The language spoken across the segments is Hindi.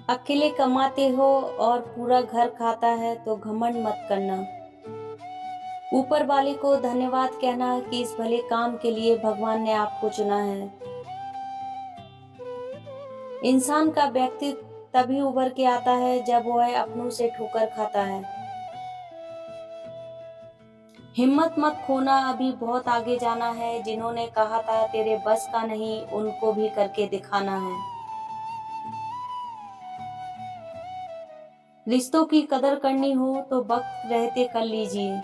अकेले कमाते हो और पूरा घर खाता है तो घमंड मत करना। ऊपर वाले को धन्यवाद कहना कि इस भले काम के लिए भगवान ने आपको चुना है। इंसान का व्यक्तित्व तभी उभर के आता है जब वह अपनों से ठोकर खाता है। हिम्मत मत खोना, अभी बहुत आगे जाना है। जिन्होंने कहा था तेरे बस का नहीं, उनको भी करके दिखाना है। रिश्तों की कदर करनी हो तो वक्त रहते कर लीजिए,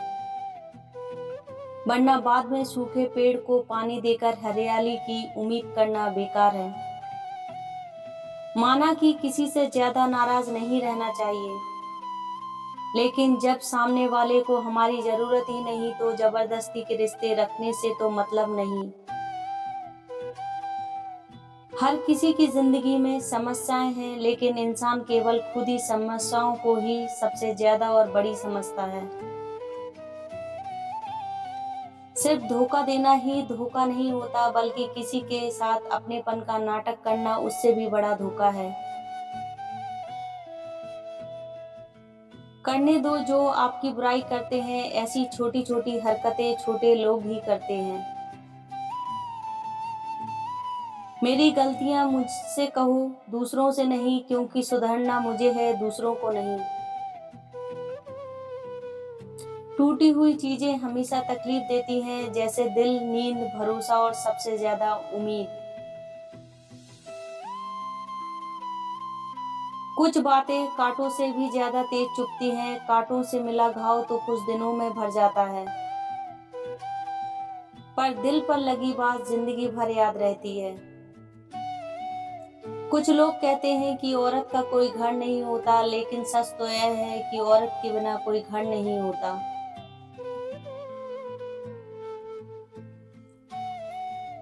वरना बाद में सूखे पेड़ को पानी देकर हरियाली की उम्मीद करना बेकार है। माना कि किसी से ज्यादा नाराज नहीं रहना चाहिए, लेकिन जब सामने वाले को हमारी जरूरत ही नहीं तो जबरदस्ती के रिश्ते रखने से तो मतलब नहीं। हर किसी की जिंदगी में समस्याएं हैं, लेकिन इंसान केवल खुद ही समस्याओं को ही सबसे ज्यादा और बड़ी समझता है। सिर्फ धोखा देना ही धोखा नहीं होता, बल्कि किसी के साथ अपनेपन का नाटक करना उससे भी बड़ा धोखा है। करने दो जो आपकी बुराई करते हैं, ऐसी छोटी छोटी हरकतें छोटे लोग ही करते हैं। मेरी गलतियां मुझसे कहो, दूसरों से नहीं, क्योंकि सुधरना मुझे है, दूसरों को नहीं। टूटी हुई चीजें हमेशा तकलीफ देती हैं, जैसे दिल, नींद, भरोसा और सबसे ज्यादा उम्मीद। कुछ बातें कांटों से भी ज्यादा तेज चुभती हैं। कांटों से मिला घाव तो कुछ दिनों में भर जाता है, पर दिल पर लगी बात जिंदगी भर याद रहती है। कुछ लोग कहते हैं कि औरत का कोई घर नहीं होता, लेकिन सच तो यह है कि औरत के बिना कोई घर नहीं होता।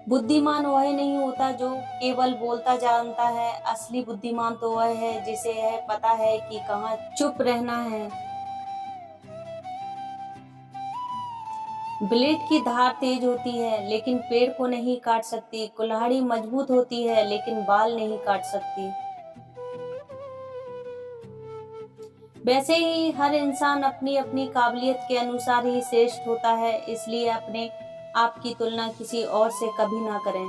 बुद्धिमान वह नहीं होता जो केवल बोलता जानता है, असली बुद्धिमान तो वह है जिसे यह पता है कि कहाँ चुप रहना है। ब्लेड की धार तेज होती है लेकिन पेड़ को नहीं काट सकती। कुल्हाड़ी मजबूत होती है लेकिन बाल नहीं काट सकती। वैसे ही हर इंसान अपनी अपनी काबिलियत के अनुसार ही श्रेष्ठ होता है, इसलिए अपने आप की तुलना किसी और से कभी ना करें।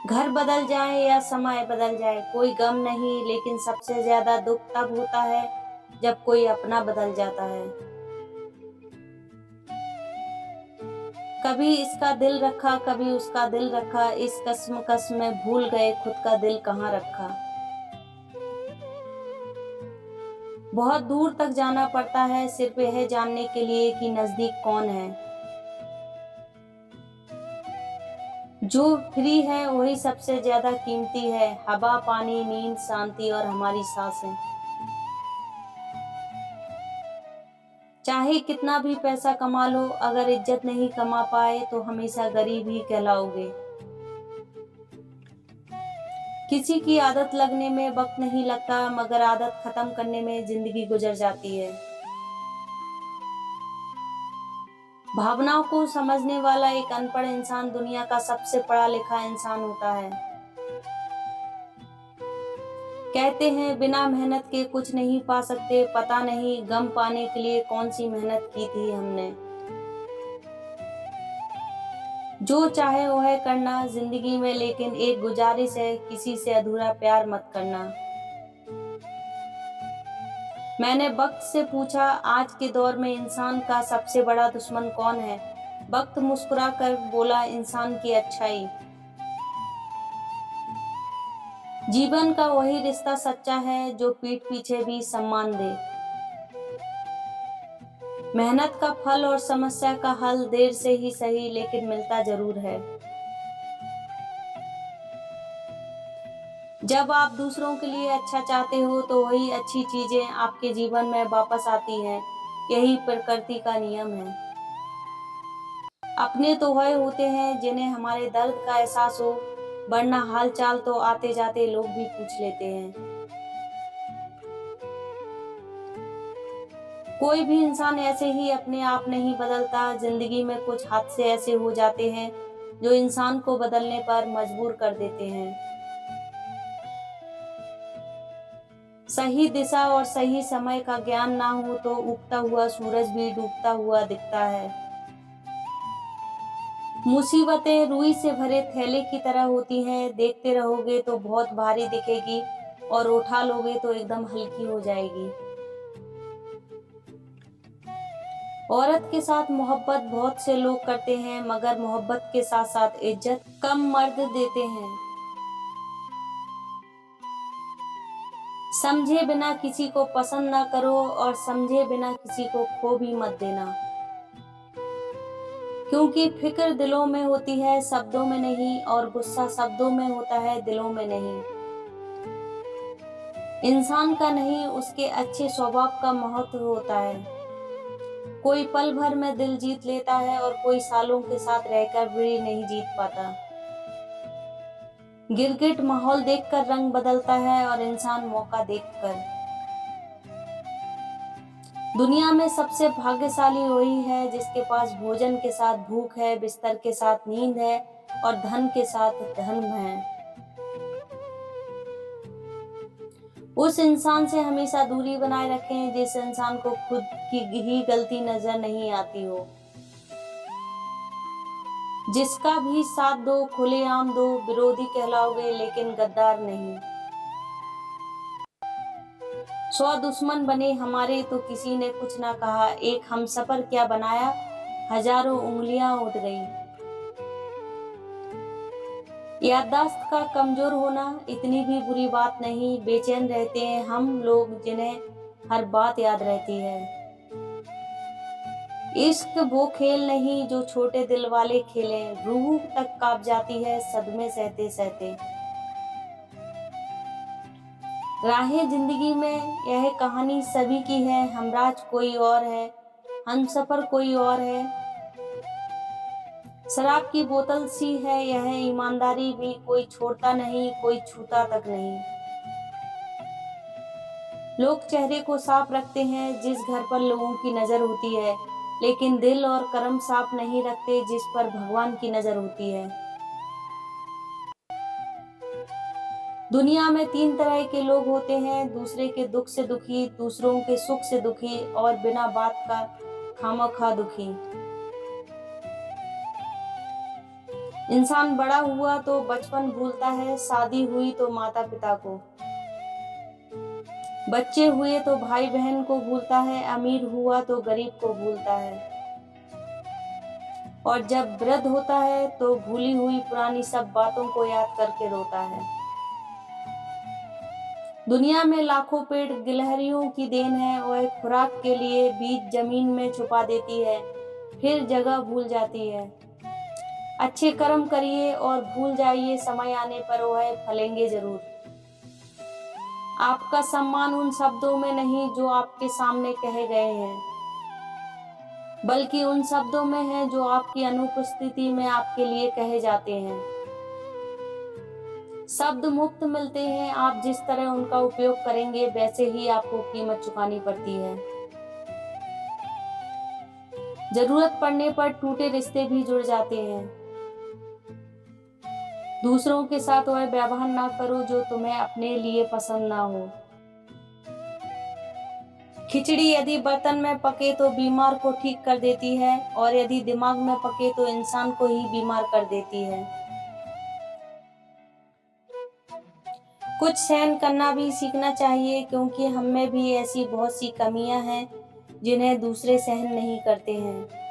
घर बदल जाए या समय बदल जाए कोई गम नहीं, लेकिन सबसे ज्यादा दुख तब होता है जब कोई अपना बदल जाता है। कभी इसका दिल रखा, कभी उसका दिल रखा, इस कश्मकश में भूल गए खुद का दिल कहाँ रखा। बहुत दूर तक जाना पड़ता है सिर्फ यह जानने के लिए कि नजदीक कौन है। जो फ्री है वही सबसे ज्यादा कीमती है। हवा, पानी, नींद, शांति और हमारी सांसें। चाहे कितना भी पैसा कमा लो, अगर इज्जत नहीं कमा पाए तो हमेशा गरीब ही कहलाओगे। किसी की आदत लगने में वक्त नहीं लगता, मगर आदत खत्म करने में जिंदगी गुजर जाती है। भावनाओं को समझने वाला एक अनपढ़ इंसान दुनिया का सबसे पढ़ा लिखा इंसान होता है। कहते हैं बिना मेहनत के कुछ नहीं पा सकते, पता नहीं गम पाने के लिए कौन सी मेहनत की थी हमने। जो चाहे वह करना जिंदगी में, लेकिन एक गुजारिश है, किसी से अधूरा प्यार मत करना। मैंने वक्त से पूछा आज के दौर में इंसान का सबसे बड़ा दुश्मन कौन है। वक्त मुस्कुरा कर बोला इंसान की अच्छाई। जीवन का वही रिश्ता सच्चा है जो पीठ पीछे भी सम्मान दे। मेहनत का फल और समस्या का हल देर से ही सही, लेकिन मिलता जरूर है। जब आप दूसरों के लिए अच्छा चाहते हो तो वही अच्छी चीजें आपके जीवन में वापस आती हैं। यही प्रकृति का नियम है। अपने तो वह होते हैं जिन्हें हमारे दर्द का एहसास हो, वरना हाल चाल तो आते जाते लोग भी पूछ लेते हैं। कोई भी इंसान ऐसे ही अपने आप नहीं बदलता। जिंदगी में कुछ हादसे ऐसे हो जाते हैं जो इंसान को बदलने पर मजबूर कर देते हैं। सही दिशा और सही समय का ज्ञान ना हो तो उगता हुआ सूरज भी डूबता हुआ दिखता है। मुसीबतें रुई से भरे थैले की तरह होती हैं, देखते रहोगे तो बहुत भारी दिखेगी और उठा लोगे तो एकदम हल्की हो जाएगी। औरत के साथ मोहब्बत बहुत से लोग करते हैं, मगर मोहब्बत के साथ साथ इज्जत कम मर्द देते हैं। समझे बिना किसी को पसंद ना करो और समझे बिना किसी को खो भी मत देना, क्योंकि फिक्र दिलों में होती है, शब्दों में नहीं, और गुस्सा शब्दों में होता है, दिलों में नहीं। इंसान का नहीं, उसके अच्छे स्वभाव का महत्व होता है। कोई पल भर में दिल जीत लेता है और कोई सालों के साथ रहकर भी नहीं जीत पाता। गिरगिट माहौल देखकर रंग बदलता है और इंसान मौका देखकर। दुनिया में सबसे भाग्यशाली वही है जिसके पास भोजन के साथ भूख है, बिस्तर के साथ नींद है और धन के साथ धर्म है। उस इंसान से हमेशा दूरी बनाए रखें जिस इंसान को खुद की ही गलती नजर नहीं आती हो। जिसका भी साथ दो, खुलेआम दो, विरोधी कहलाओगे लेकिन गद्दार नहीं। 100 दुश्मन बने हमारे तो किसी ने कुछ ना कहा, एक हमसफर क्या बनाया, हजारों उंगलियां उठ गई। याददाश्त का कमजोर होना इतनी भी बुरी बात नहीं, बेचैन रहते हैं हम लोग जिन्हें हर बात याद रहती है। इश्क वो खेल नहीं जो छोटे दिल वाले खेलें, रूह तक कांप जाती है सदमे सहते सहते। राहें जिंदगी में यह कहानी सभी की है, हमराज कोई और है, हमसफर कोई और है। शराब की बोतल सी है यह ईमानदारी भी, कोई छोड़ता नहीं, कोई छूता तक नहीं। लोग चेहरे को साफ रखते हैं जिस घर पर लोगों की नजर होती है, लेकिन दिल और कर्म साफ नहीं रखते जिस पर भगवान की नजर होती है। दुनिया में 3 तरह के लोग होते हैं, दूसरे के दुख से दुखी, दूसरों के सुख से दुखी और बिना बात का खामखा दुखी। इंसान बड़ा हुआ तो बचपन भूलता है, शादी हुई तो माता पिता को, बच्चे हुए तो भाई बहन को भूलता है, अमीर हुआ तो गरीब को भूलता है, और जब वृद्ध होता है तो भूली हुई पुरानी सब बातों को याद करके रोता है। दुनिया में लाखों पेड़ गिलहरियों की देन है, वह खुराक के लिए बीज जमीन में छुपा देती है, फिर जगह भूल जाती है। अच्छे कर्म करिए और भूल जाइए, समय आने पर वह फलेंगे जरूर। आपका सम्मान उन शब्दों में नहीं जो आपके सामने कहे गए हैं, बल्कि उन शब्दों में है जो आपकी अनुपस्थिति में आपके लिए कहे जाते हैं। शब्द मुफ्त मिलते हैं, आप जिस तरह उनका उपयोग करेंगे वैसे ही आपको कीमत चुकानी पड़ती है। जरूरत पड़ने पर टूटे रिश्ते भी जुड़ जाते हैं। दूसरों के साथ वह व्यवहार ना करो जो तुम्हें अपने लिए पसंद ना हो। खिचड़ी यदि बर्तन में पके तो बीमार को ठीक कर देती है, और यदि दिमाग में पके तो इंसान को ही बीमार कर देती है। कुछ सहन करना भी सीखना चाहिए, क्योंकि हम में भी ऐसी बहुत सी कमियां हैं जिन्हें दूसरे सहन नहीं करते हैं।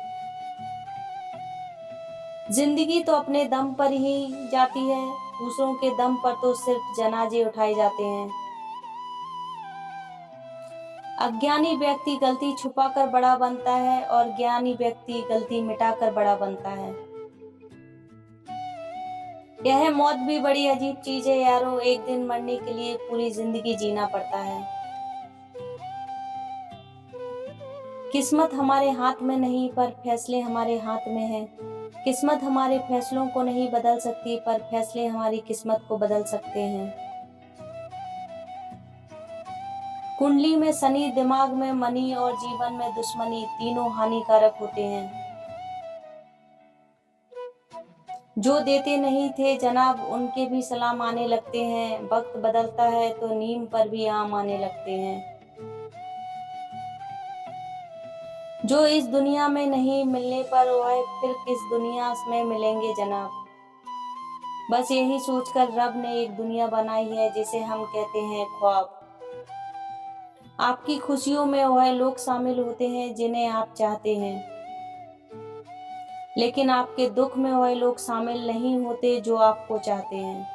जिंदगी तो अपने दम पर ही जाती है, दूसरों के दम पर तो सिर्फ जनाजे उठाए जाते हैं। अज्ञानी व्यक्ति गलती छुपाकर बड़ा बनता है और ज्ञानी व्यक्ति गलती मिटाकर बड़ा बनता है। यह मौत भी बड़ी अजीब चीज है यारो, एक दिन मरने के लिए पूरी जिंदगी जीना पड़ता है। किस्मत हमारे हाथ में नहीं पर फैसले हमारे हाथ में हैं। किस्मत हमारे फैसलों को नहीं बदल सकती पर फैसले हमारी किस्मत को बदल सकते हैं। कुंडली में शनि, दिमाग में मनी और जीवन में दुश्मनी, तीनों हानिकारक होते हैं। जो देते नहीं थे जनाब उनके भी सलाम आने लगते हैं, वक्त बदलता है तो नीम पर भी आम आने लगते हैं। जो इस दुनिया में नहीं मिलने पर वह फिर किस दुनिया में मिलेंगे जनाब। बस यही सोचकर रब ने एक दुनिया बनाई है जिसे हम कहते हैं ख्वाब। आपकी खुशियों में वह लोग शामिल होते हैं जिन्हें आप चाहते हैं, लेकिन आपके दुख में वह लोग शामिल नहीं होते जो आपको चाहते हैं।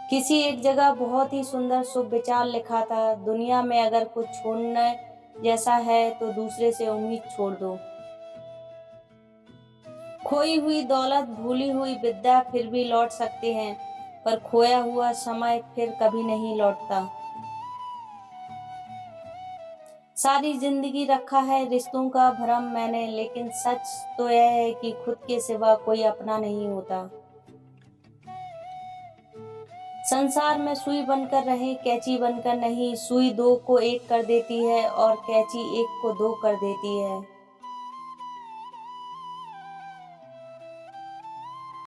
किसी एक जगह बहुत ही सुंदर सुविचार लिखा था, दुनिया में अगर कुछ छोड़ने जैसा है तो दूसरे से उम्मीद छोड़ दो। खोई हुई दौलत, भूली हुई विद्या फिर भी लौट सकते हैं, पर खोया हुआ समय फिर कभी नहीं लौटता। सारी जिंदगी रखा है रिश्तों का भरम मैंने, लेकिन सच तो यह है कि खुद के सिवा कोई अपना नहीं होता। संसार में सुई बनकर रहे, कैंची बनकर नहीं। सुई दो को एक कर देती है और कैंची एक को दो कर देती है।